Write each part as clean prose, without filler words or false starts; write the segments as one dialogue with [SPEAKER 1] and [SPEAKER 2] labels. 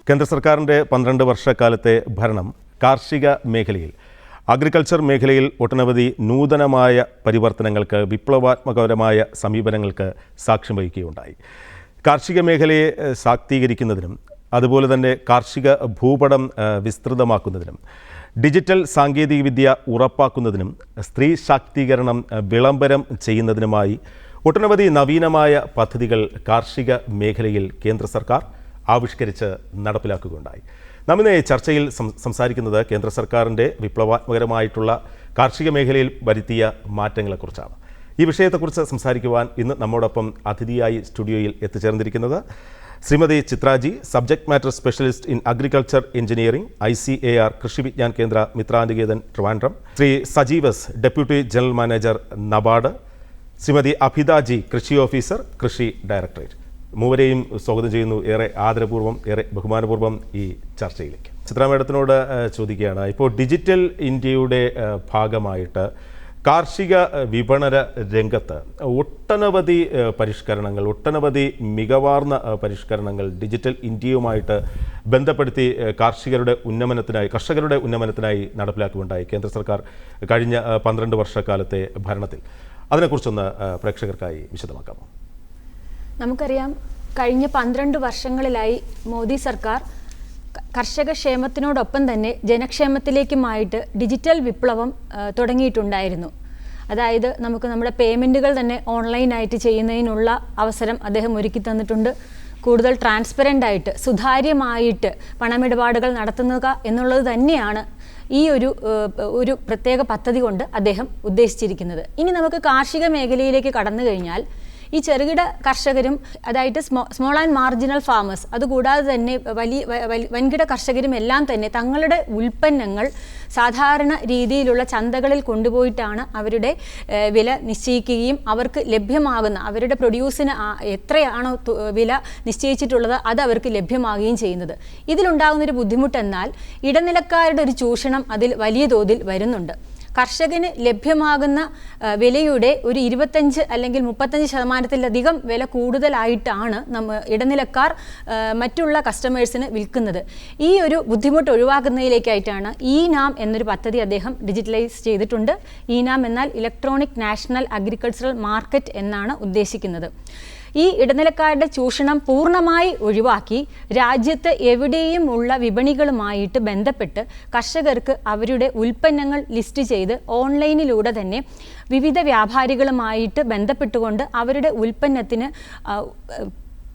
[SPEAKER 1] കേന്ദ്ര സർക്കാരിൻ്റെ 12 വർഷക്കാലത്തെ ഭരണം കാർഷിക മേഖലയിൽ അഗ്രികൾച്ചർ മേഖലയിൽ ഒട്ടനവധി നൂതനമായ പരിവർത്തനങ്ങൾക്ക് വിപ്ലവാത്മകപരമായ സമീപനങ്ങൾക്ക് സാക്ഷ്യം വഹിക്കുകയുണ്ടായി. കാർഷിക മേഖലയെ ശാക്തീകരിക്കുന്നതിനും അതുപോലെ തന്നെ കാർഷിക ഭൂപടം വിസ്തൃതമാക്കുന്നതിനും ഡിജിറ്റൽ സാങ്കേതികവിദ്യ ഉറപ്പാക്കുന്നതിനും സ്ത്രീ ശാക്തീകരണം വിളംബരം ചെയ്യുന്നതിനുമായി ഒട്ടനവധി നവീനമായ പദ്ധതികൾ കാർഷിക മേഖലയിൽ കേന്ദ്ര സർക്കാർ ആവിഷ്കരിച്ച് നടപ്പിലാക്കുകയുണ്ടായി. നാം ഇന്ന് ചർച്ചയിൽ സംസാരിക്കുന്നത് കേന്ദ്ര സർക്കാരിൻ്റെ വിപ്ലവാത്മകരമായിട്ടുള്ള കാർഷിക മേഖലയിൽ വരുത്തിയ മാറ്റങ്ങളെക്കുറിച്ചാണ്. ഈ വിഷയത്തെക്കുറിച്ച് സംസാരിക്കുവാൻ ഇന്ന് നമ്മോടൊപ്പം അതിഥിയായി സ്റ്റുഡിയോയിൽ എത്തിച്ചേർന്നിരിക്കുന്നത് Shrimati Chitraji, subject matter specialist in agriculture engineering, ICAR Krishi Vigyan Kendra Mitraniketan Trivandrum, Shri Sajeev S, deputy general manager NABARD, Shrimati Abhitaji, കൃഷി ഓഫീസർ, കൃഷി ഡയറക്ടറേറ്റ്. മൂവരെയും സ്വാഗതം ചെയ്യുന്നു. ഏറെ ആദരപൂർവ്വം, ഏറെ ബഹുമാനപൂർവ്വം ഈ ചർച്ചയിലേക്ക്. ചിത്രാ മേഡത്തിനോട് ചോദിക്കുകയാണ്, ഇപ്പോൾ ഡിജിറ്റൽ ഇന്ത്യയുടെ ഭാഗമായിട്ട് കാർഷിക വിപണന രംഗത്ത് ഒട്ടനവധി പരിഷ്കരണങ്ങൾ, ഒട്ടനവധി മികവാർന്ന പരിഷ്കരണങ്ങൾ ഡിജിറ്റൽ ഇന്ത്യയുമായിട്ട് ബന്ധപ്പെടുത്തി കർഷകരുടെ ഉന്നമനത്തിനായി നടപ്പിലാക്കുകയുണ്ടായി കേന്ദ്ര സർക്കാർ കഴിഞ്ഞ 12 വർഷക്കാലത്തെ ഭരണത്തിൽ. അതിനെക്കുറിച്ചൊന്ന് പ്രേക്ഷകർക്കായി വിശദമാക്കാമോ?
[SPEAKER 2] നമുക്കറിയാം, കഴിഞ്ഞ 12 വർഷങ്ങളിലായി മോദി സർക്കാർ കർഷക ക്ഷേമത്തിനോടൊപ്പം തന്നെ ജനക്ഷേമത്തിലേക്കുമായിട്ട് ഡിജിറ്റൽ വിപ്ലവം തുടങ്ങിയിട്ടുണ്ടായിരുന്നു. അതായത് നമ്മുടെ പേയ്മെൻറ്റുകൾ തന്നെ ഓൺലൈനായിട്ട് ചെയ്യുന്നതിനുള്ള അവസരം അദ്ദേഹം ഒരുക്കി തന്നിട്ടുണ്ട്. കൂടുതൽ ട്രാൻസ്പെറൻ്റ് ആയിട്ട്, സുതാര്യമായിട്ട് പണമിടപാടുകൾ നടത്തുക എന്നുള്ളത് തന്നെയാണ് ഈ ഒരു പ്രത്യേക പദ്ധതി കൊണ്ട് അദ്ദേഹം ഉദ്ദേശിച്ചിരിക്കുന്നത്. ഇനി നമുക്ക് കാർഷിക മേഖലയിലേക്ക് കടന്നു കഴിഞ്ഞാൽ ഈ ചെറുകിട കർഷകരും, അതായത് സ്മോൾ ആൻഡ് മാർജിനൽ ഫാമേഴ്സ്, അതുകൂടാതെ തന്നെ വൻകിട കർഷകരും എല്ലാം തന്നെ തങ്ങളുടെ ഉൽപ്പന്നങ്ങൾ സാധാരണ രീതിയിലുള്ള ചന്തകളിൽ കൊണ്ടുപോയിട്ടാണ് അവരുടെ വില നിശ്ചയിക്കുകയും അവർക്ക് ലഭ്യമാകുന്ന അവരുടെ പ്രൊഡ്യൂസിന് എത്രയാണോ വില നിശ്ചയിച്ചിട്ടുള്ളത് അത് അവർക്ക് ലഭ്യമാകുകയും ചെയ്യുന്നത്. ഇതിലുണ്ടാകുന്നൊരു ബുദ്ധിമുട്ടെന്നാൽ ഇടനിലക്കാരുടെ ഒരു ചൂഷണം അതിൽ വലിയ തോതിൽ വരുന്നുണ്ട്. കർഷകന് ലഭ്യമാകുന്ന വിലയുടെ ഒരു 25 അല്ലെങ്കിൽ 35% വില കൂടുതലായിട്ടാണ് ഇടനിലക്കാർ മറ്റുള്ള കസ്റ്റമേഴ്സിന് വിൽക്കുന്നത്. ഈ ഒരു ബുദ്ധിമുട്ട് ഒഴിവാക്കുന്നതിലേക്കായിട്ടാണ് ഈനാം എന്നൊരു പദ്ധതി അദ്ദേഹം ഡിജിറ്റലൈസ് ചെയ്തിട്ടുണ്ട്. ഈനാം എന്നാൽ ഇലക്ട്രോണിക് നാഷണൽ അഗ്രികൾച്ചറൽ മാർക്കറ്റ് എന്നാണ് ഉദ്ദേശിക്കുന്നത്. ഈ ഇടനിലക്കാരുടെ ചൂഷണം പൂർണ്ണമായി ഒഴിവാക്കി രാജ്യത്ത് എവിടെയും ഉള്ള വിപണികളുമായിട്ട് ബന്ധപ്പെട്ട് കർഷകർക്ക് അവരുടെ ഉൽപ്പന്നങ്ങൾ ലിസ്റ്റ് ചെയ്ത് ഓൺലൈനിലൂടെ തന്നെ വിവിധ വ്യാപാരികളുമായിട്ട് ബന്ധപ്പെട്ടുകൊണ്ട് അവരുടെ ഉൽപ്പന്നത്തിന്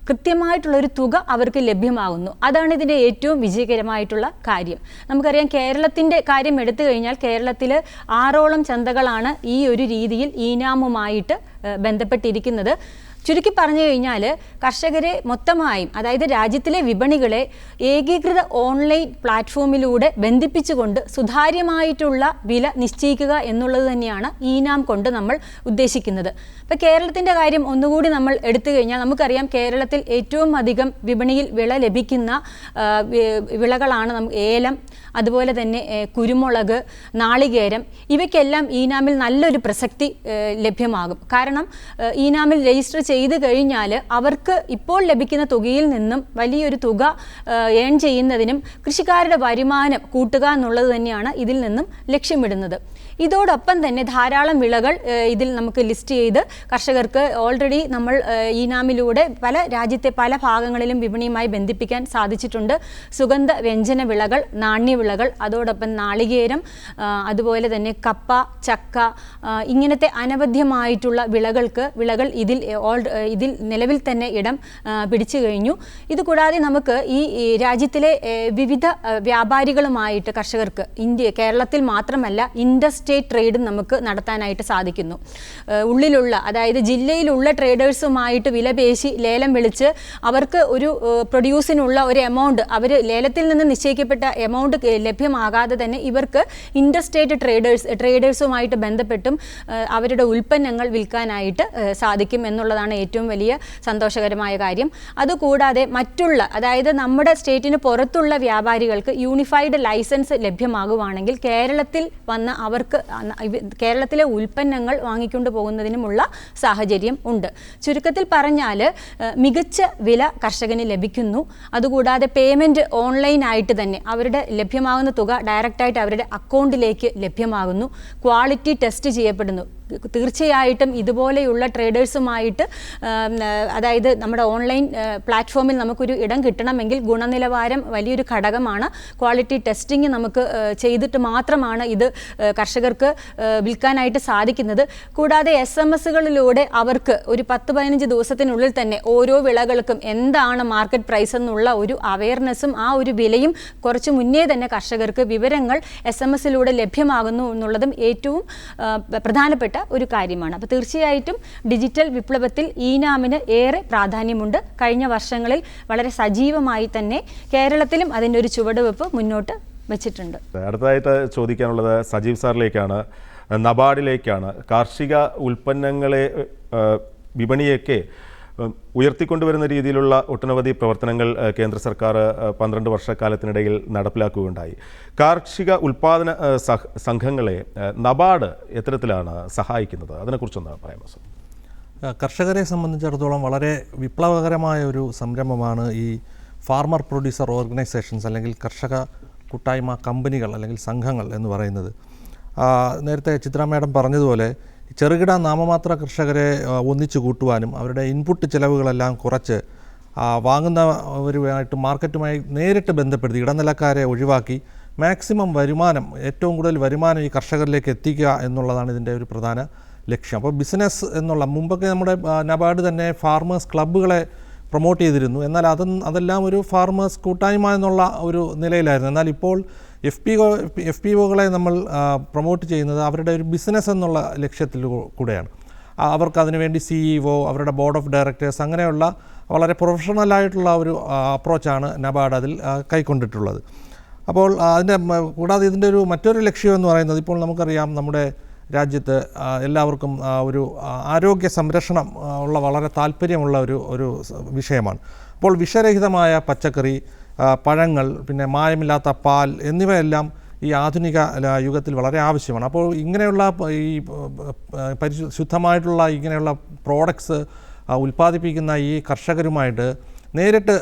[SPEAKER 2] കൃത്യമായിട്ടുള്ളൊരു തുക അവർക്ക് ലഭ്യമാകുന്നു. അതാണ് ഇതിൻ്റെ ഏറ്റവും വിജയകരമായിട്ടുള്ള കാര്യം. നമുക്കറിയാം, കേരളത്തിൻ്റെ കാര്യം എടുത്തു കഴിഞ്ഞാൽ കേരളത്തിൽ 6ഓളം ചന്തകളാണ് ഈ ഒരു രീതിയിൽ ഈനാമുമായിട്ട് ബന്ധപ്പെട്ടിരിക്കുന്നത്. ചുരുക്കി പറഞ്ഞു കഴിഞ്ഞാൽ കർഷകരെ മൊത്തമായും, അതായത് രാജ്യത്തിലെ വിപണികളെ ഏകീകൃത ഓൺലൈൻ പ്ലാറ്റ്ഫോമിലൂടെ ബന്ധിപ്പിച്ചുകൊണ്ട് സുതാര്യമായിട്ടുള്ള വില നിശ്ചയിക്കുക എന്നുള്ളത് തന്നെയാണ് ഈനാം കൊണ്ട് നമ്മൾ ഉദ്ദേശിക്കുന്നത്. ഇപ്പോൾ കേരളത്തിൻ്റെ കാര്യം ഒന്നുകൂടി നമ്മൾ എടുത്തു കഴിഞ്ഞാൽ നമുക്കറിയാം, കേരളത്തിൽ ഏറ്റവും അധികം വിപണിയിൽ വില ലഭിക്കുന്ന വിളകളാണ് ഏലം, അതുപോലെ തന്നെ കുരുമുളക്, നാളികേരം. ഇവയ്ക്കെല്ലാം ഈനാമിൽ നല്ലൊരു പ്രസക്തി ലഭ്യമാകും. കാരണം ഈനാമിൽ രജിസ്റ്റർ ചെയ്ത് കഴിഞ്ഞാൽ അവർക്ക് ഇപ്പോൾ ലഭിക്കുന്ന തുകയിൽ നിന്നും വലിയൊരു തുക ഏൺ ചെയ്യുന്നതിനും കൃഷിക്കാരുടെ വരുമാനം കൂട്ടുക എന്നുള്ളത് തന്നെയാണ് ഇതിൽ നിന്നും ലക്ഷ്യമിടുന്നത്. ഇതോടൊപ്പം തന്നെ ധാരാളം വിളകൾ ഇതിൽ നമുക്ക് ലിസ്റ്റ് ചെയ്ത് കർഷകർക്ക് ഓൾറെഡി നമ്മൾ ഈനാമിലൂടെ രാജ്യത്തെ പല ഭാഗങ്ങളിലും വിപണിയുമായി ബന്ധിപ്പിക്കാൻ സാധിച്ചിട്ടുണ്ട്. സുഗന്ധ വ്യഞ്ജന വിളകൾ, നാണ്യവിളകൾ, അതോടൊപ്പം നാളികേരം, അതുപോലെ തന്നെ കപ്പ, ചക്ക, ഇങ്ങനത്തെ അനവധ്യമായിട്ടുള്ള വിളകൾ ഇതിൽ നിലവിൽ തന്നെ ഇടം പിടിച്ചു കഴിഞ്ഞു. ഇതുകൂടാതെ നമുക്ക് ഈ രാജ്യത്തിലെ വിവിധ വ്യാപാരികളുമായിട്ട് കർഷകർക്ക് കേരളത്തിൽ മാത്രമല്ല ഇൻഡർസ്റ്റേറ്റ് ട്രേഡും നമുക്ക് നടത്താനായിട്ട് സാധിക്കുന്നു. ഉള്ളിലുള്ള, അതായത് ജില്ലയിലുള്ള ട്രേഡേഴ്സുമായിട്ട് വില പേശി ലേലം വിളിച്ച് അവർക്ക് ഒരു പ്രൊഡ്യൂസിനുള്ള ഒരു എമൗണ്ട്, അവർ ലേലത്തിൽ നിന്ന് നിശ്ചയിക്കപ്പെട്ട എമൗണ്ട് ലഭ്യമാകാതെ തന്നെ ഇവർക്ക് ഇൻഡർസ്റ്റേറ്റ് ട്രേഡേഴ്സുമായിട്ട് ബന്ധപ്പെട്ടും അവരുടെ ഉൽപ്പന്നങ്ങൾ വിൽക്കാനായിട്ട് സാധിക്കും എന്നുള്ളതാണ് എന്നുള്ളതാണ് ഏറ്റവും വലിയ സന്തോഷകരമായ കാര്യം. അതുകൂടാതെ മറ്റുള്ള, അതായത് നമ്മുടെ സ്റ്റേറ്റിന് പുറത്തുള്ള വ്യാപാരികൾക്ക് യൂണിഫൈഡ് ലൈസൻസ് ലഭ്യമാകുവാണെങ്കിൽ കേരളത്തിൽ വന്ന് അവർക്ക് കേരളത്തിലെ ഉൽപ്പന്നങ്ങൾ വാങ്ങിക്കൊണ്ട് പോകുന്നതിനുമുള്ള സാഹചര്യം ഉണ്ട്. ചുരുക്കത്തിൽ പറഞ്ഞാൽ മികച്ച വില കർഷകന് ലഭിക്കുന്നു. അതുകൂടാതെ പേയ്മെൻറ്റ് ഓൺലൈനായിട്ട് തന്നെ അവരുടെ ലഭ്യമാകുന്ന തുക ഡയറക്റ്റായിട്ട് അവരുടെ അക്കൗണ്ടിലേക്ക് ലഭ്യമാകുന്നു. ക്വാളിറ്റി ടെസ്റ്റ് ചെയ്യപ്പെടുന്നു. തീർച്ചയായിട്ടും ഇതുപോലെയുള്ള ട്രേഡേഴ്സുമായിട്ട്, അതായത് നമ്മുടെ ഓൺലൈൻ പ്ലാറ്റ്ഫോമിൽ നമുക്കൊരു ഇടം കിട്ടണമെങ്കിൽ ഗുണനിലവാരം വലിയൊരു ഘടകമാണ്. ക്വാളിറ്റി ടെസ്റ്റിംഗ് നമുക്ക് ചെയ്തിട്ട് മാത്രമാണ് ഇത് കർഷകർക്ക് വിൽക്കാനായിട്ട് സാധിക്കുന്നത്. കൂടാതെ SMS-കളിലൂടെ അവർക്ക് ഒരു 10-15 ദിവസത്തിനുള്ളിൽ തന്നെ ഓരോ വിളകൾക്കും എന്താണ് മാർക്കറ്റ് പ്രൈസ് എന്നുള്ള ഒരു അവയർനെസ്സും ആ ഒരു വിലയും കുറച്ച് മുന്നേ തന്നെ കർഷകർക്ക് വിവരങ്ങൾ SMS-ലൂടെ ലഭ്യമാകുന്നു എന്നുള്ളതും ഏറ്റവും പ്രധാനപ്പെട്ട ഒരു കാര്യമാണ്. അപ്പോൾ തീർച്ചയായിട്ടും ഡിജിറ്റൽ വിപ്ലവത്തിൽ ഈനാമിന് ഏറെ പ്രാധാന്യമുണ്ട്. കഴിഞ്ഞ വർഷങ്ങളിൽ വളരെ സജീവമായി തന്നെ കേരളത്തിലും അതിൻ്റെ ഒരു ചുവടുവെപ്പ് മുന്നോട്ട് വെച്ചിട്ടുണ്ട്.
[SPEAKER 1] അടുത്തതായിട്ട് ചോദിക്കാനുള്ളത് സജീവ് സാറിലേക്കാണ്, നബാർഡിലേക്കാണ്. കാർഷിക ഉൽപ്പന്നങ്ങളെ വിപണിയൊക്കെ ഉയർത്തിക്കൊണ്ടുവരുന്ന രീതിയിലുള്ള ഒട്ടനവധി പ്രവർത്തനങ്ങൾ കേന്ദ്ര സർക്കാർ 12 വർഷക്കാലത്തിനിടയിൽ നടപ്പിലാക്കുകയുണ്ടായി. കാർഷിക ഉൽപ്പാദന സംഘങ്ങളെ നബാർഡ് എത്തരത്തിലാണ് സഹായിക്കുന്നത്? അതിനെക്കുറിച്ചൊന്ന് പറയാമോ സർ?
[SPEAKER 3] കർഷകരെ സംബന്ധിച്ചിടത്തോളം വളരെ വിപ്ലവകരമായ ഒരു സംരംഭമാണ് ഈ ഫാർമർ പ്രൊഡ്യൂസർ ഓർഗനൈസേഷൻസ്, അല്ലെങ്കിൽ കർഷക കൂട്ടായ്മ കമ്പനികൾ അല്ലെങ്കിൽ സംഘങ്ങൾ എന്ന് പറയുന്നത്. നേരത്തെ ചിത്ര മാഡം പറഞ്ഞതുപോലെ ചെറുകിട നാമമാത്ര കർഷകരെ ഒന്നിച്ചു കൂട്ടുവാനും അവരുടെ ഇൻപുട്ട് ചിലവുകളെല്ലാം കുറച്ച് വാങ്ങുന്നവരുമായിട്ട് മാർക്കറ്റുമായി നേരിട്ട് ബന്ധപ്പെടുത്തി ഇടനിലക്കാരെ ഒഴിവാക്കി മാക്സിമം വരുമാനം, ഏറ്റവും കൂടുതൽ വരുമാനം ഈ കർഷകരിലേക്ക് എത്തിക്കുക എന്നുള്ളതാണ് ഇതിൻ്റെ ഒരു പ്രധാന ലക്ഷ്യം. അപ്പോൾ ബിസിനസ് എന്നുള്ള, മുമ്പൊക്കെ നമ്മുടെ നബാർഡ് തന്നെ ഫാർമേഴ്സ് ക്ലബ്ബുകളെ പ്രൊമോട്ട് ചെയ്തിരുന്നു. എന്നാൽ അതെല്ലാം ഒരു ഫാർമേഴ്സ് കൂട്ടായ്മ എന്നുള്ള ഒരു നിലയിലായിരുന്നു. എന്നാൽ ഇപ്പോൾ FPOകളെ നമ്മൾ പ്രൊമോട്ട് ചെയ്യുന്നത് അവരുടെ ഒരു ബിസിനസ് എന്നുള്ള ലക്ഷ്യത്തിൽ കൂടെയാണ്. അവർക്ക് അതിനുവേണ്ടി CEO, അവരുടെ ബോർഡ് ഓഫ് ഡയറക്ടേഴ്സ്, അങ്ങനെയുള്ള വളരെ പ്രൊഫഷണലായിട്ടുള്ള ഒരു അപ്രോച്ചാണ് നബാർഡ് അതിൽ കൈക്കൊണ്ടിട്ടുള്ളത്. അപ്പോൾ കൂടാതെ ഇതിൻ്റെ മറ്റൊരു ലക്ഷ്യം എന്ന് പറയുന്നത്, ഇപ്പോൾ നമുക്കറിയാം നമ്മുടെ രാജ്യത്ത് എല്ലാവർക്കും ഒരു ആരോഗ്യ സംരക്ഷണം ഉള്ള വളരെ താല്പര്യമുള്ള ഒരു വിഷയമാണ്. അപ്പോൾ വിഷരഹിതമായ പച്ചക്കറി, പഴങ്ങൾ, പിന്നെ മായമില്ലാത്ത പാൽ എന്നിവയെല്ലാം ഈ ആധുനിക യുഗത്തിൽ വളരെ ആവശ്യമാണ്. അപ്പോൾ ഇങ്ങനെയുള്ള ഈ ശുദ്ധമായിട്ടുള്ള ഇങ്ങനെയുള്ള പ്രോഡക്ട്സ് ഉൽപ്പാദിപ്പിക്കുന്ന ഈ കർഷകരുമായിട്ട് നേരിട്ട്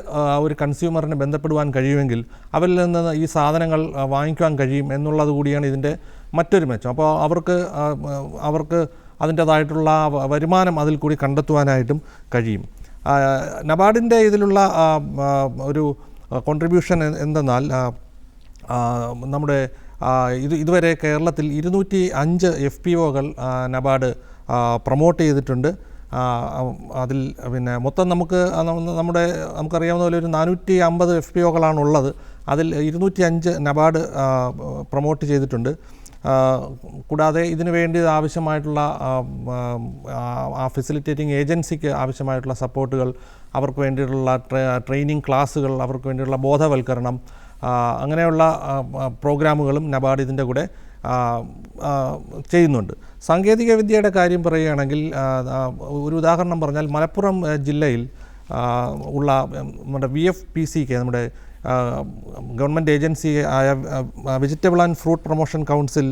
[SPEAKER 3] ഒരു കൺസ്യൂമറിന് ബന്ധപ്പെടുവാൻ കഴിയുമെങ്കിൽ അവരിൽ നിന്ന് ഈ സാധനങ്ങൾ വാങ്ങിക്കുവാൻ കഴിയും എന്നുള്ളത് കൂടിയാണ് ഇതിൻ്റെ മറ്റൊരു മെച്ചം. അപ്പോൾ അവർക്ക് അതിൻ്റേതായിട്ടുള്ള വരുമാനം അതിൽ കൂടി കണ്ടെത്തുവാനായിട്ടും കഴിയും. നബാർഡിൻ്റെ ഇതിലുള്ള ഒരു കോൺട്രിബ്യൂഷൻ എന്തെന്നാൽ, നമ്മുടെ ഇതുവരെ കേരളത്തിൽ 205 FPOകൾ നബാർഡ് പ്രൊമോട്ട് ചെയ്തിട്ടുണ്ട്. അതിൽ പിന്നെ മൊത്തം നമുക്കറിയാവുന്ന പോലെ ഒരു 450 FPOകളാണുള്ളത്. അതിൽ 205 നബാർഡ് പ്രൊമോട്ട് ചെയ്തിട്ടുണ്ട്. കൂടാതെ ഇതിനു വേണ്ടി ആവശ്യമായിട്ടുള്ള ഫെസിലിറ്റേറ്റിംഗ് ഏജൻസിക്ക് ആവശ്യമായിട്ടുള്ള സപ്പോർട്ടുകൾ, അവർക്ക് വേണ്ടിയിട്ടുള്ള ട്രെയിനിങ് ക്ലാസ്സുകൾ, അവർക്ക് വേണ്ടിയുള്ള ബോധവൽക്കരണം, അങ്ങനെയുള്ള പ്രോഗ്രാമുകളും നബാർഡ് ഇതിൻ്റെ കൂടെ ചെയ്യുന്നുണ്ട്. സാങ്കേതിക വിദ്യയുടെ കാര്യം പറയുകയാണെങ്കിൽ, ഒരു ഉദാഹരണം പറഞ്ഞാൽ മലപ്പുറം ജില്ലയിൽ ഉള്ള നമ്മുടെ VFPCK, നമ്മുടെ ഗവൺമെൻറ് ഏജൻസി ആയ vegetable and fruit promotion council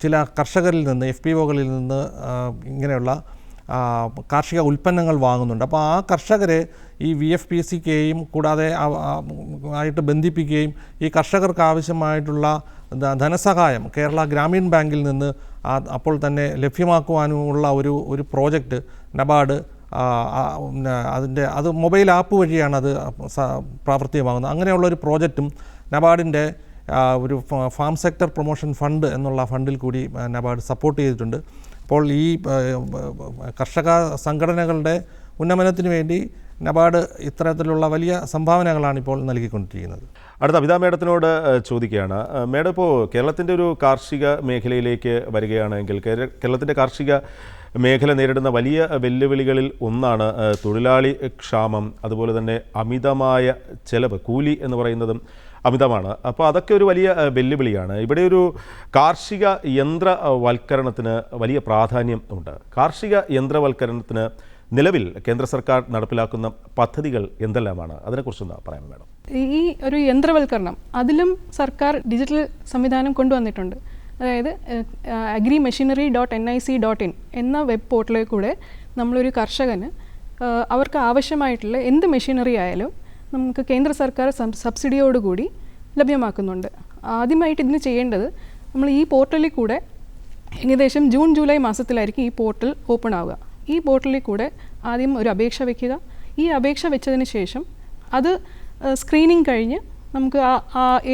[SPEAKER 3] ചില കർഷകരിൽ നിന്ന്, FPOകളിൽ നിന്ന് ഇങ്ങനെയുള്ള കാർഷിക ഉൽപ്പന്നങ്ങൾ വാങ്ങുന്നുണ്ട്. അപ്പോൾ ആ കർഷകരെ ഈ VFPCKയും കൂടാതെ ആയിട്ട് ബന്ധിപ്പിക്കുകയും ഈ കർഷകർക്ക് ആവശ്യമായിട്ടുള്ള ധനസഹായം കേരള ഗ്രാമീൺ ബാങ്കിൽ നിന്ന് അപ്പോൾ തന്നെ ലഭ്യമാക്കുവാനുമുള്ള ഒരു പ്രോജക്റ്റ് നബാർഡ് അത് മൊബൈൽ ആപ്പ് വഴിയാണ് അത് പ്രാവർത്തികമാകുന്നത്. അങ്ങനെയുള്ള ഒരു പ്രോജക്റ്റും നബാർഡിൻ്റെ ഒരു ഫാം സെക്ടർ പ്രൊമോഷൻ ഫണ്ട് എന്നുള്ള ഫണ്ടിൽ കൂടി നബാർഡ് സപ്പോർട്ട് ചെയ്തിട്ടുണ്ട്. അപ്പോൾ ഈ കർഷക സംഘടനകളുടെ ഉന്നമനത്തിന് വേണ്ടി നബാർഡ് ഇത്തരത്തിലുള്ള വലിയ സംഭാവനകളാണ് ഇപ്പോൾ നൽകിക്കൊണ്ടിരിക്കുന്നത്.
[SPEAKER 1] അടുത്ത അമിത മേഡത്തിനോട് ചോദിക്കുകയാണ്. മേഡം, ഇപ്പോൾ കേരളത്തിൻ്റെ ഒരു കാർഷിക മേഖലയിലേക്ക് വരികയാണെങ്കിൽ, കേരളത്തിൻ്റെ കാർഷിക മേഖല നേരിടുന്ന വലിയ വെല്ലുവിളികളിൽ ഒന്നാണ് തൊഴിലാളി ക്ഷാമം, അതുപോലെ തന്നെ അമിതമായ ചെലവ്, കൂലി എന്ന് പറയുന്നതും അമിതമാണ്. അപ്പോൾ അതൊക്കെ ഒരു വലിയ വെല്ലുവിളിയാണ്. ഇവിടെ ഒരു കാർഷിക യന്ത്രവൽക്കരണത്തിന് വലിയ പ്രാധാന്യം ഉണ്ട്. കാർഷിക യന്ത്രവൽക്കരണത്തിന് നിലവിൽ കേന്ദ്ര സർക്കാർ നടപ്പിലാക്കുന്ന പദ്ധതികൾ എന്തെല്ലാമാണ്? അതിനെക്കുറിച്ചൊന്ന് പറയാൻ വേണം.
[SPEAKER 4] ഈ ഒരു യന്ത്രവൽക്കരണം അതിലും സർക്കാർ ഡിജിറ്റൽ സംവിധാനം കൊണ്ടുവന്നിട്ടുണ്ട്. അതായത് agrimachinery.nic.in എന്ന വെബ് പോർട്ടലിൽ കൂടെ നമ്മളൊരു കർഷകന് അവർക്ക് ആവശ്യമായിട്ടുള്ള എന്ത് മെഷീനറി ആയാലും നമുക്ക് കേന്ദ്ര സർക്കാർ സബ്സിഡിയോടുകൂടി ലഭ്യമാക്കുന്നുണ്ട്. ആദ്യമായിട്ട് ഇതിന് ചെയ്യേണ്ടത് നമ്മൾ ഈ പോർട്ടലിൽ കൂടെ ഏകദേശം ജൂൺ ജൂലൈ മാസത്തിലായിരിക്കും ഈ പോർട്ടൽ ഓപ്പൺ ആവുക. ഈ പോർട്ടലിൽ കൂടെ ആദ്യം ഒരു അപേക്ഷ വയ്ക്കുക. ഈ അപേക്ഷ വെച്ചതിന് ശേഷം അത് സ്ക്രീനിങ് കഴിഞ്ഞ് നമുക്ക്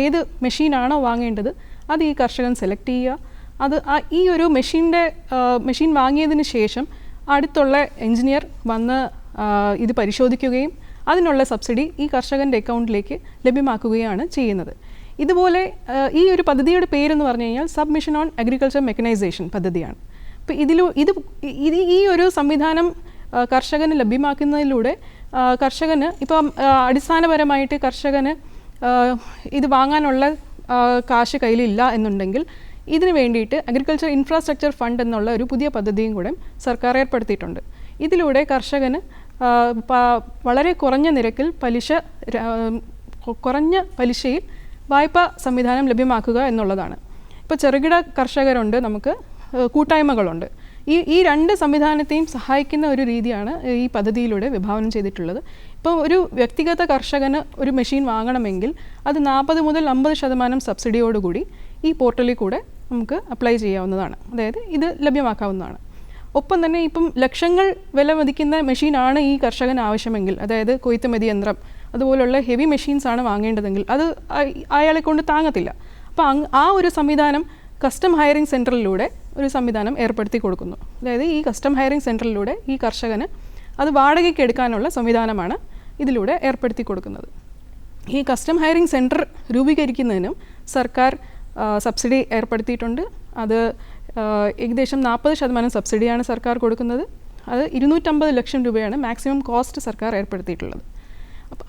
[SPEAKER 4] ഏത് മെഷീനാണോ വാങ്ങേണ്ടത് അത് ഈ കർഷകൻ സെലക്ട് ചെയ്യുക. അത് ഈ ഒരു മെഷീൻ വാങ്ങിയതിന് ശേഷം അടുത്തുള്ള എഞ്ചിനീയർ വന്ന് ഇത് പരിശോധിക്കുകയും അതിനുള്ള സബ്സിഡി ഈ കർഷകൻ്റെ അക്കൗണ്ടിലേക്ക് ലഭ്യമാക്കുകയാണ് ചെയ്യുന്നത്. ഇതുപോലെ ഈ ഒരു പദ്ധതിയുടെ പേരെന്ന് പറഞ്ഞു കഴിഞ്ഞാൽ സബ്മിഷൻ ഓൺ അഗ്രികൾച്ചർ മെക്കനൈസേഷൻ പദ്ധതിയാണ്. അപ്പോൾ ഈ ഒരു സംവിധാനം കർഷകന് ലഭ്യമാക്കുന്നതിലൂടെ കർഷകന് ഇപ്പം അടിസ്ഥാനപരമായിട്ട് കർഷകന് ഇത് വാങ്ങാനുള്ള കാശ് കയ്യിലില്ല എന്നുണ്ടെങ്കിൽ ഇതിന് വേണ്ടിയിട്ട് അഗ്രികൾച്ചർ ഇൻഫ്രാസ്ട്രക്ചർ ഫണ്ട് എന്നുള്ള ഒരു പുതിയ പദ്ധതിയും കൂടെ സർക്കാർ ഏർപ്പെടുത്തിയിട്ടുണ്ട്. ഇതിലൂടെ കർഷകന് വളരെ കുറഞ്ഞ നിരക്കിൽ കുറഞ്ഞ പലിശയിൽ വായ്പാ സംവിധാനം ലഭ്യമാക്കുക എന്നുള്ളതാണ്. ഇപ്പോൾ ചെറുകിട കർഷകരുണ്ട്, നമുക്ക് കൂട്ടായ്മകളുണ്ട്. ഈ രണ്ട് സംവിധാനത്തെയും സഹായിക്കുന്ന ഒരു രീതിയാണ് ഈ പദ്ധതിയിലൂടെ വിഭാവനം ചെയ്തിട്ടുള്ളത്. ഇപ്പോൾ ഒരു വ്യക്തിഗത കർഷകന് ഒരു മെഷീൻ വാങ്ങണമെങ്കിൽ അത് 40 മുതൽ 50% സബ്സിഡിയോടുകൂടി ഈ പോർട്ടലിൽ കൂടെ നമുക്ക് അപ്ലൈ ചെയ്യാവുന്നതാണ്. അതായത് ഇത് ലഭ്യമാക്കാവുന്നതാണ്. ഒപ്പം തന്നെ ഇപ്പം ലക്ഷങ്ങൾ വില മതിക്കുന്ന മെഷീനാണ് ഈ കർഷകന് ആവശ്യമെങ്കിൽ, അതായത് കൊയ്ത്തുമതി യന്ത്രം അതുപോലുള്ള ഹെവി മെഷീൻസ് ആണ് വാങ്ങേണ്ടതെങ്കിൽ അത് അയാളെ കൊണ്ട് താങ്ങത്തില്ല. അപ്പോൾ ആ ഒരു സംവിധാനം കസ്റ്റം ഹയറിംഗ് സെൻറ്ററിലൂടെ ഒരു സംവിധാനം ഏർപ്പെടുത്തി കൊടുക്കുന്നു. അതായത് ഈ കസ്റ്റം ഹയറിംഗ് സെൻറ്ററിലൂടെ ഈ കർഷകന് അത് വാടകയ്ക്ക് എടുക്കാനുള്ള സംവിധാനമാണ് ഇതിലൂടെ ഏർപ്പെടുത്തി കൊടുക്കുന്നത്. ഈ കസ്റ്റം ഹയറിംഗ് സെൻറ്റർ രൂപീകരിക്കുന്നതിനും സർക്കാർ സബ്സിഡി ഏർപ്പെടുത്തിയിട്ടുണ്ട്. അത് ഏകദേശം 40% സബ്സിഡിയാണ് സർക്കാർ കൊടുക്കുന്നത്. അത് 250 ലക്ഷം രൂപയാണ് മാക്സിമം കോസ്റ്റ് സർക്കാർ ഏർപ്പെടുത്തിയിട്ടുള്ളത്.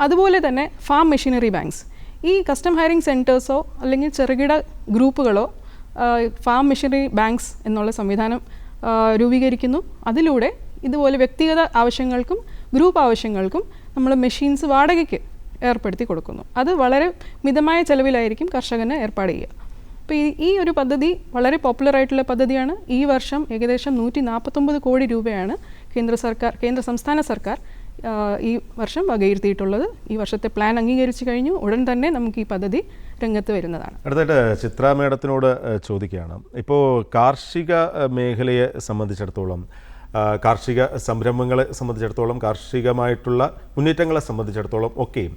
[SPEAKER 4] അതുപോലെ തന്നെ ഫാം മെഷീനറി ബാങ്ക്സ്, ഈ കസ്റ്റം ഹയറിംഗ് സെൻറ്റേഴ്സോ അല്ലെങ്കിൽ ചെറുകിട ഗ്രൂപ്പുകളോ ഫാം മെഷീനറി ബാങ്ക്സ് എന്നുള്ള സംവിധാനം രൂപീകരിക്കുന്നു. അതിലൂടെ ഇതുപോലെ വ്യക്തിഗത ആവശ്യങ്ങൾക്കും ഗ്രൂപ്പ് ആവശ്യങ്ങൾക്കും നമ്മൾ മെഷീൻസ് വാടകയ്ക്ക് ഏർപ്പെടുത്തി കൊടുക്കുന്നു. അത് വളരെ മിതമായ ചെലവിലായിരിക്കും കർഷകന് ഏർപ്പാട് ചെയ്യുക. അപ്പോൾ ഈ ഒരു പദ്ധതി വളരെ പോപ്പുലർ ആയിട്ടുള്ള പദ്ധതിയാണ്. ഈ വർഷം ഏകദേശം 149 കോടി രൂപയാണ് കേന്ദ്ര സംസ്ഥാന സർക്കാർ ഈ വർഷം വകയിരുത്തിയിട്ടുള്ളത്. ഈ വർഷത്തെ പ്ലാൻ അംഗീകരിച്ചു കഴിഞ്ഞു. ഉടൻ തന്നെ നമുക്ക് ഈ പദ്ധതി രംഗത്ത് വരുന്നതാണ്.
[SPEAKER 1] അടുത്തായിട്ട് ചിത്ര മേഡത്തിനോട് ചോദിക്കുകയാണ്. ഇപ്പോൾ കാർഷിക മേഖലയെ സംബന്ധിച്ചിടത്തോളം, കാർഷിക സംരംഭങ്ങളെ സംബന്ധിച്ചിടത്തോളം, കാർഷികമായിട്ടുള്ള മുന്നേറ്റങ്ങളെ സംബന്ധിച്ചിടത്തോളം ഒക്കെയും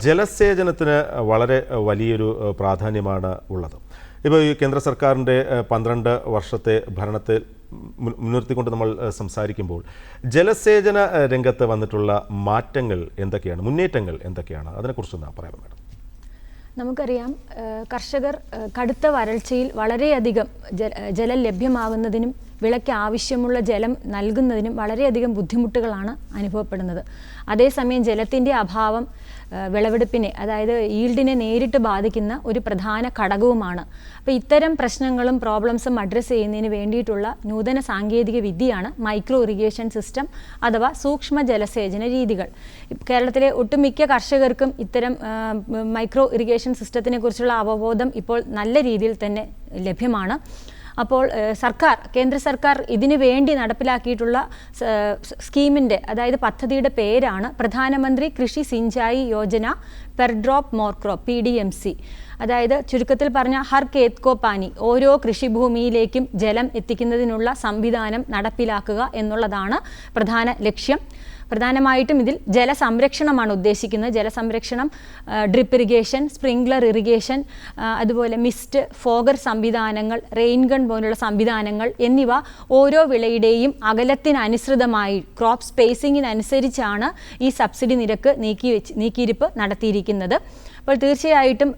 [SPEAKER 1] ജലസേചനത്തിന് വളരെ വലിയൊരു പ്രാധാന്യമാണ് ഉള്ളത്. ഇപ്പോൾ ഈ കേന്ദ്ര സർക്കാരിൻ്റെ 12 വർഷത്തെ ഭരണത്തെ മുൻനിർത്തിക്കൊണ്ട് നമ്മൾ സംസാരിക്കുമ്പോൾ ജലസേചന രംഗത്ത് വന്നിട്ടുള്ള മാറ്റങ്ങൾ എന്തൊക്കെയാണ്, മുന്നേറ്റങ്ങൾ എന്തൊക്കെയാണ്? അതിനെക്കുറിച്ചൊന്ന് പറയാൻ വേണം.
[SPEAKER 2] നമുക്കറിയാം, കർഷകർ കടുത്ത വരൾച്ചയിൽ വളരെയധികം ജലം ലഭ്യമാകുന്നതിനും വിളയ്ക്ക് ആവശ്യമുള്ള ജലം നൽകുന്നതിനും വളരെയധികം ബുദ്ധിമുട്ടുകളാണ് അനുഭവപ്പെടുന്നത്. അതേസമയം ജലത്തിൻ്റെ അഭാവം വിളവെടുപ്പിനെ, അതായത് ഈൽഡിനെ നേരിട്ട് ബാധിക്കുന്ന ഒരു പ്രധാന ഘടകവുമാണ്. അപ്പോൾ ഇത്തരം പ്രശ്നങ്ങളും പ്രോബ്ലംസും അഡ്രസ്സ് ചെയ്യുന്നതിന് വേണ്ടിയിട്ടുള്ള നൂതന സാങ്കേതിക വിദ്യയാണ് മൈക്രോ ഇറിഗേഷൻ സിസ്റ്റം അഥവാ സൂക്ഷ്മ ജലസേചന രീതികൾ. കേരളത്തിലെ ഒട്ടുമിക്ക കർഷകർക്കും ഇത്തരം മൈക്രോ ഇറിഗേഷൻ സിസ്റ്റത്തിനെ കുറിച്ചുള്ള അവബോധം ഇപ്പോൾ നല്ല രീതിയിൽ തന്നെ ലഭ്യമാണ്. അപ്പോൾ കേന്ദ്ര സർക്കാർ ഇതിനു വേണ്ടി നടപ്പിലാക്കിയിട്ടുള്ള സ്കീമിൻ്റെ, അതായത് പദ്ധതിയുടെ പേരാണ് പ്രധാനമന്ത്രി കൃഷി Sinchayee Yojana per drop more crop PDMC. അതായത് ചുരുക്കത്തിൽ പറഞ്ഞ ഹർ ഖേത് കോ പാനി, ഓരോ കൃഷിഭൂമിയിലേക്കും ജലം എത്തിക്കുന്നതിനുള്ള സംവിധാനം നടപ്പിലാക്കുക എന്നുള്ളതാണ് പ്രധാന ലക്ഷ്യം. പ്രധാനമായിട്ടും ഇതിൽ ജലസംരക്ഷണമാണ് ഉദ്ദേശിക്കുന്നത്. ജലസംരക്ഷണം, ഡ്രിപ്പ് ഇറിഗേഷൻ, സ്പ്രിംഗ്ലർ ഇറിഗേഷൻ, അതുപോലെ മിസ്റ്റ്, ഫോഗർ സംവിധാനങ്ങൾ, റെയിൻ ഗൺ പോലുള്ള സംവിധാനങ്ങൾ എന്നിവ ഓരോ വിളയുടെയും അകലത്തിനനുസൃതമായി ക്രോപ്പ് സ്പേസിങ്ങിനനുസരിച്ചാണ് ഈ സബ്സിഡി നിരക്ക് നീക്കിയിരിപ്പ് നടത്തിയിരിക്കുന്നത്. അപ്പോൾ തീർച്ചയായിട്ടും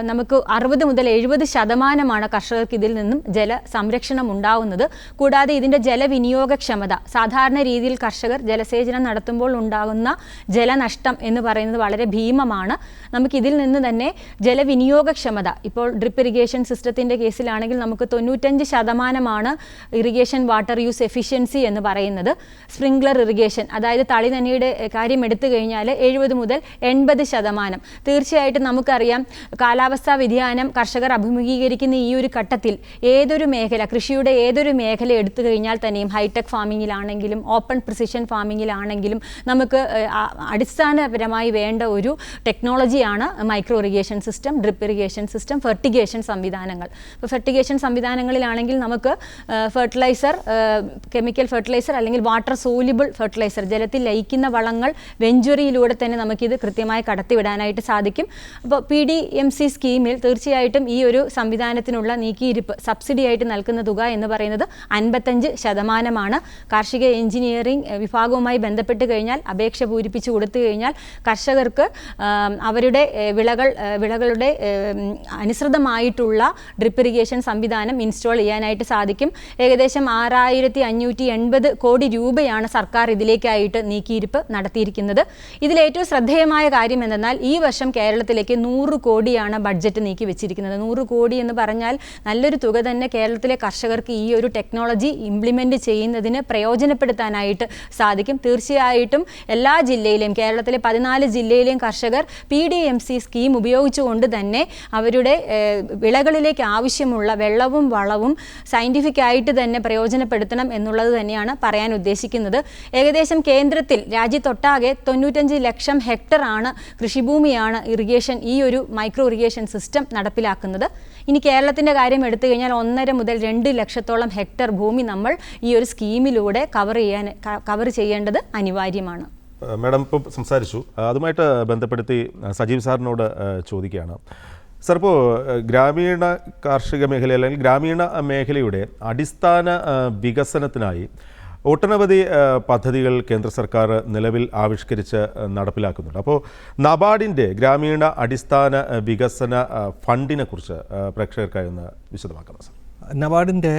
[SPEAKER 2] നമുക്ക് 60 മുതൽ 70% കർഷകർക്ക് ഇതിൽ നിന്നും ജല സംരക്ഷണം ഉണ്ടാവുന്നത്. കൂടാതെ ഇതിൻ്റെ ജലവിനിയോഗക്ഷമത, സാധാരണ രീതിയിൽ കർഷകർ ജലസേചനം നടത്തുമ്പോൾ ഉണ്ടാകുന്ന ജലനഷ്ടം എന്ന് പറയുന്നത് വളരെ ഭീമമാണ്. നമുക്കിതിൽ നിന്ന് തന്നെ ജലവിനിയോഗക്ഷമത, ഇപ്പോൾ ഡ്രിപ്പ് ഇറിഗേഷൻ സിസ്റ്റത്തിൻ്റെ കേസിലാണെങ്കിൽ നമുക്ക് 95% ഇറിഗേഷൻ വാട്ടർ യൂസ് എഫിഷ്യൻസി എന്ന് പറയുന്നത്. സ്പ്രിംഗ്ലർ ഇറിഗേഷൻ, അതായത് തളിനനയുടെ കാര്യം എടുത്തു കഴിഞ്ഞാൽ 70 മുതൽ 80%. തീർച്ചയായിട്ടും നമുക്കറിയാം കാലാവസ്ഥാ വ്യതിയാനം കർഷകർ അഭിമുഖീകരിക്കുന്ന ഈ ഒരു ഘട്ടത്തിൽ ഏതൊരു മേഖല, കൃഷിയുടെ ഏതൊരു മേഖല എടുത്തു കഴിഞ്ഞാൽ തന്നെയും ഹൈടെക് ഫാമിങ്ങിലാണെങ്കിലും ഓപ്പൺ പ്രിസിഷൻ ഫാമിങ്ങിലാണെങ്കിലും നമുക്ക് അടിസ്ഥാനപരമായി വേണ്ട ഒരു ടെക്നോളജിയാണ് micro irrigation system, drip irrigation system, fertigation സംവിധാനങ്ങൾ. ഇപ്പോൾ ഫെർട്ടിഗേഷൻ സംവിധാനങ്ങളിലാണെങ്കിൽ നമുക്ക് ഫെർട്ടിലൈസർ, കെമിക്കൽ ഫെർട്ടിലൈസർ അല്ലെങ്കിൽ വാട്ടർ സോല്യുബിൾ ഫെർട്ടിലൈസർ, ജലത്തിൽ ലയിക്കുന്ന വളങ്ങൾ വെഞ്ചുറിയിലൂടെ തന്നെ നമുക്കിത് കൃത്യമായി കടത്തിവിടാനായിട്ട് സാധിക്കും. അപ്പോൾ PDMC സ്കീമിൽ തീർച്ചയായിട്ടും ഈ ഒരു സംവിധാനത്തിനുള്ള നീക്കിയിരിപ്പ് സബ്സിഡി ആയിട്ട് നൽകുന്ന തുക എന്ന് പറയുന്നത് 55%. കാർഷിക എഞ്ചിനീയറിംഗ് വിഭാഗവുമായി ബന്ധപ്പെട്ട് കഴിഞ്ഞാൽ അപേക്ഷ പൂരിപ്പിച്ച് കൊടുത്തു കഴിഞ്ഞാൽ കർഷകർക്ക് അവരുടെ വിളകളുടെ അനുസൃതമായിട്ടുള്ള ഡ്രിപ്പ് ഇറിഗേഷൻ സംവിധാനം ഇൻസ്റ്റാൾ ചെയ്യാനായിട്ട് സാധിക്കും. ഏകദേശം 6580 കോടി രൂപയാണ് സർക്കാർ ഇതിലേക്കായിട്ട് നീക്കിയിരിപ്പ് നടത്തിയിരിക്കുന്നത്. ഇതിലേറ്റവും ശ്രദ്ധേയമായ കാര്യം എന്തെന്നാൽ ഈ വർഷം കേരളത്തിലേക്ക് 100 കോടിയാണ് ബഡ്ജറ്റ് നീക്കി വെച്ചിരിക്കുന്നത്. 100 കോടി എന്ന് പറഞ്ഞാൽ നല്ലൊരു തുക തന്നെ കേരളത്തിലെ കർഷകർക്ക് ഈ ഒരു ടെക്നോളജി ഇംപ്ലിമെൻറ്റ് ചെയ്യുന്നതിന് പ്രയോജനപ്പെടുത്താനായിട്ട് സാധിക്കും. തീർച്ചയായിട്ടും എല്ലാ ജില്ലയിലെയും, കേരളത്തിലെ 14 ജില്ലയിലെയും കർഷകർ PDMC സ്കീം ഉപയോഗിച്ചുകൊണ്ട് തന്നെ അവരുടെ വിളകളിലേക്ക് ആവശ്യമുള്ള വെള്ളവും വളവും സയൻറ്റിഫിക് ആയിട്ട് തന്നെ പ്രയോജനപ്പെടുത്തണം എന്നുള്ളത് തന്നെയാണ് പറയാൻ ഉദ്ദേശിക്കുന്നത്. ഏകദേശം കേന്ദ്രത്തിൽ രാജ്യത്തൊട്ടാകെ 95 ലക്ഷം ഹെക്ടറാണ് കൃഷിഭൂമിയാണ് ഇറിഗേഷൻ, ഈ ഒരു മൈക്രോ ഇറിഗേഷൻ സിസ്റ്റം നടപ്പിലാക്കുന്നത്. ഇനി കേരളത്തിൻ്റെ കാര്യം എടുത്തു കഴിഞ്ഞാൽ 1.5 മുതൽ 2 ലക്ഷത്തോളം ഹെക്ടർ ഭൂമി നമ്മൾ ഈ ഒരു സ്കീമിലൂടെ കവർ ചെയ്യേണ്ടത് അനിവാര്യമാണ്.
[SPEAKER 1] മാഡം ഇപ്പോൾ സംസാരിച്ചു, അതുമായിട്ട് ബന്ധപ്പെടുത്തി സജീവ് സാറിനോട് ചോദിക്കുകയാണ്. സാർ, ഇപ്പോൾ ഗ്രാമീണ കാർഷിക മേഖല അല്ലെങ്കിൽ ഗ്രാമീണ മേഖലയുടെ അടിസ്ഥാന വികസനത്തിനായി ഒട്ടനവധി പദ്ധതികൾ കേന്ദ്ര സർക്കാർ നിലവിൽ ആവിഷ്കരിച്ച് നടപ്പിലാക്കുന്നുണ്ട്. അപ്പോൾ നബാർഡിൻ്റെ ഗ്രാമീണ അടിസ്ഥാന വികസന ഫണ്ടിനെ കുറിച്ച് പ്രേക്ഷകർക്കായി ഒന്ന് വിശദമാക്കണം സാർ.
[SPEAKER 3] നബാർഡിൻ്റെ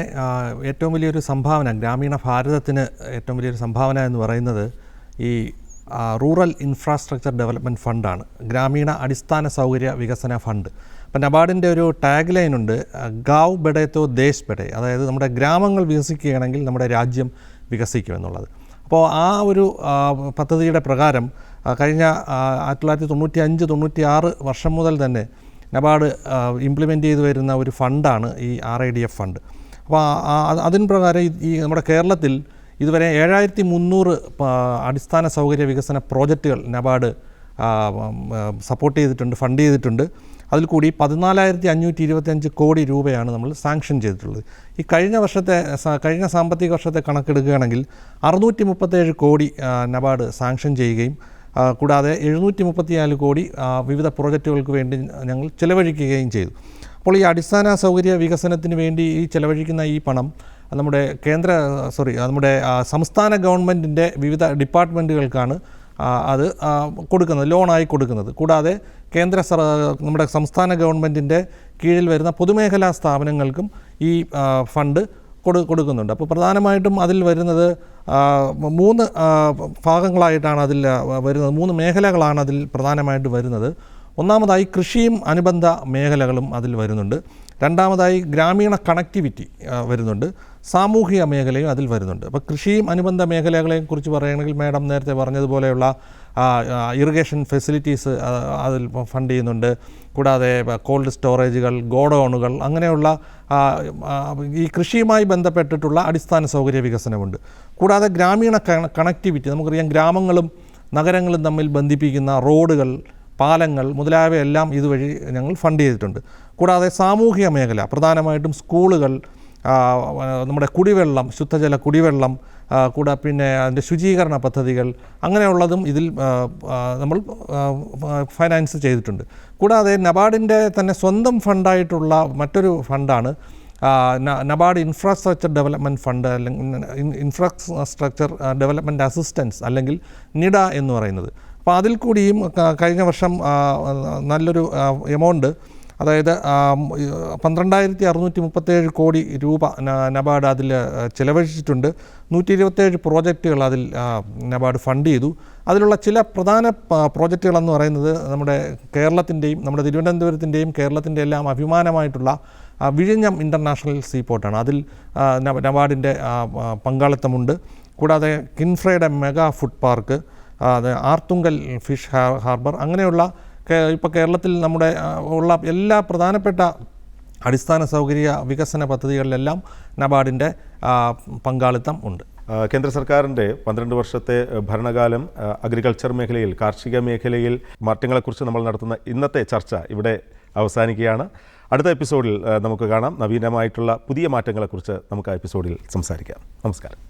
[SPEAKER 3] ഏറ്റവും വലിയൊരു സംഭാവന, ഗ്രാമീണ ഭാരതത്തിന് ഏറ്റവും വലിയൊരു സംഭാവന എന്ന് പറയുന്നത് ഈ റൂറൽ ഇൻഫ്രാസ്ട്രക്ചർ ഡെവലപ്മെൻറ്റ് ഫണ്ടാണ്, ഗ്രാമീണ അടിസ്ഥാന സൗകര്യ വികസന ഫണ്ട്. അപ്പം നബാർഡിൻ്റെ ഒരു ടാഗ് ലൈനുണ്ട്, ഗാവ് ബഡേ തോ ദേശ് ബഡേ, അതായത് നമ്മുടെ ഗ്രാമങ്ങൾ വികസിക്കുകയാണെങ്കിൽ നമ്മുടെ രാജ്യം വികസിക്കുമെന്നുള്ളത്. അപ്പോൾ ആ ഒരു പദ്ധതിയുടെ പ്രകാരം കഴിഞ്ഞ 1995-96 വർഷം മുതൽ തന്നെ നബാർഡ് ഇംപ്ലിമെൻ്റ് ചെയ്തു വരുന്ന ഒരു ഫണ്ടാണ് ഈ RIDF ഫണ്ട്. അപ്പോൾ അതിന് പ്രകാരം ഈ നമ്മുടെ കേരളത്തിൽ ഇതുവരെ 7300 അടിസ്ഥാന സൗകര്യ വികസന പ്രോജക്റ്റുകൾ നബാർഡ് സപ്പോർട്ട് ചെയ്തിട്ടുണ്ട്, ഫണ്ട് ചെയ്തിട്ടുണ്ട്. അതിൽ കൂടി 14,525 കോടി രൂപയാണ് നമ്മൾ സാങ്ഷൻ ചെയ്തിട്ടുള്ളത്. ഈ കഴിഞ്ഞ സാമ്പത്തിക വർഷത്തെ കണക്കെടുക്കുകയാണെങ്കിൽ 637 കോടി നബാർഡ് സാങ്ഷൻ ചെയ്യുകയും കൂടാതെ 734 കോടി വിവിധ പ്രോജക്റ്റുകൾക്ക് വേണ്ടി ഞങ്ങൾ ചിലവഴിക്കുകയും ചെയ്തു. അപ്പോൾ ഈ അടിസ്ഥാന സൗകര്യ വികസനത്തിന് വേണ്ടി ഈ ചിലവഴിക്കുന്ന ഈ പണം നമ്മുടെ നമ്മുടെ സംസ്ഥാന ഗവൺമെൻറ്റിൻ്റെ വിവിധ ഡിപ്പാർട്ട്മെൻറ്റുകൾക്കാണ് അത് കൊടുക്കുന്നത്, ലോണായി കൊടുക്കുന്നത്. കൂടാതെ നമ്മുടെ സംസ്ഥാന ഗവൺമെൻറ്റിൻ്റെ കീഴിൽ വരുന്ന പൊതുമേഖലാ സ്ഥാപനങ്ങൾക്കും ഈ ഫണ്ട് കൊടുക്കുന്നുണ്ട്. അപ്പോൾ പ്രധാനമായിട്ടും അതിൽ വരുന്നത് 3 ഭാഗങ്ങളായിട്ടാണ് അതിൽ വരുന്നത്, 3 മേഖലകളാണ് അതിൽ പ്രധാനമായിട്ട് വരുന്നത്. ഒന്നാമതായി കൃഷിയും അനുബന്ധ മേഖലകളും അതിൽ വരുന്നുണ്ട്. രണ്ടാമതായി ഗ്രാമീണ കണക്ടിവിറ്റി വരുന്നുണ്ട്. സാമൂഹിക മേഖലയും അതിൽ വരുന്നുണ്ട്. അപ്പോൾ കൃഷിയും അനുബന്ധ മേഖലകളെയും കുറിച്ച് പറയുകയാണെങ്കിൽ മാഡം നേരത്തെ പറഞ്ഞതുപോലെയുള്ള ഇറിഗേഷൻ ഫെസിലിറ്റീസ് അതിൽ ഫണ്ട് ചെയ്യുന്നുണ്ട്. കൂടാതെ കോൾഡ് സ്റ്റോറേജുകൾ, ഗോഡൗണുകൾ, അങ്ങനെയുള്ള ഈ കൃഷിയുമായി ബന്ധപ്പെട്ടിട്ടുള്ള അടിസ്ഥാന സൗകര്യ വികസനമുണ്ട്. കൂടാതെ ഗ്രാമീണ കണക്ടിവിറ്റി, നമുക്കറിയാം ഗ്രാമങ്ങളും നഗരങ്ങളും തമ്മിൽ ബന്ധിപ്പിക്കുന്ന റോഡുകൾ, പാലങ്ങൾ മുതലായവയെല്ലാം ഇതുവഴി ഞങ്ങൾ ഫണ്ട് ചെയ്തിട്ടുണ്ട്. കൂടാതെ സാമൂഹിക മേഖല, പ്രധാനമായിട്ടും സ്കൂളുകൾ, നമ്മുടെ കുടിവെള്ളം, ശുദ്ധജല കുടിവെള്ളം, പിന്നെ അതിൻ്റെ ശുചീകരണ പദ്ധതികൾ, അങ്ങനെയുള്ളതും ഇതിൽ നമ്മൾ ഫൈനാൻസ് ചെയ്തിട്ടുണ്ട്. കൂടാതെ നബാർഡിൻ്റെ തന്നെ സ്വന്തം ഫണ്ടായിട്ടുള്ള മറ്റൊരു ഫണ്ടാണ് നബാർഡ് ഇൻഫ്രാസ്ട്രക്ചർ ഡെവലപ്മെൻറ്റ് ഫണ്ട്, അല്ലെങ്കിൽ ഇൻഫ്രാസ്ട്രക്ചർ ഡെവലപ്മെൻറ്റ് അസിസ്റ്റൻസ്, അല്ലെങ്കിൽ നിഡ എന്ന് പറയുന്നത്. അപ്പോൾ അതിൽ കൂടിയും കഴിഞ്ഞ വർഷം നല്ലൊരു എമൗണ്ട്, അതായത് 12,637 കോടി രൂപ നബാർഡ് അതിൽ ചിലവഴിച്ചിട്ടുണ്ട്. 127 പ്രോജക്റ്റുകൾ അതിൽ നബാർഡ് ഫണ്ട് ചെയ്തു. അതിലുള്ള ചില പ്രധാന പ്രോജക്റ്റുകളെന്ന് പറയുന്നത് നമ്മുടെ കേരളത്തിൻ്റെയും നമ്മുടെ തിരുവനന്തപുരത്തിൻ്റെയും കേരളത്തിൻ്റെ എല്ലാം അഭിമാനമായിട്ടുള്ള വിഴിഞ്ഞം ഇൻ്റർനാഷണൽ സീപോർട്ടാണ്. അതിൽ നബാർഡിൻ്റെ പങ്കാളിത്തമുണ്ട്. കൂടാതെ കിൻഫ്രയുടെ mega food park, Arthunkal fish harbour, അങ്ങനെയുള്ള ഇപ്പോൾ കേരളത്തിൽ നമ്മുടെ ഉള്ള എല്ലാ പ്രധാനപ്പെട്ട അടിസ്ഥാന സൗകര്യ വികസന പദ്ധതികളിലെല്ലാം നബാർഡിൻ്റെ പങ്കാളിത്തം ഉണ്ട്.
[SPEAKER 1] കേന്ദ്ര സർക്കാരിൻ്റെ 12 വർഷത്തെ ഭരണകാലം അഗ്രികൾച്ചർ മേഖലയിൽ, കാർഷിക മേഖലയിൽ മാറ്റങ്ങളെക്കുറിച്ച് നമ്മൾ നടത്തുന്ന ഇന്നത്തെ ചർച്ച ഇവിടെ അവസാനിക്കുകയാണ്. അടുത്ത എപ്പിസോഡിൽ നമുക്ക് കാണാം. നവീനമായിട്ടുള്ള പുതിയ മാറ്റങ്ങളെക്കുറിച്ച് നമുക്ക് ആ എപ്പിസോഡിൽ സംസാരിക്കാം. നമസ്കാരം.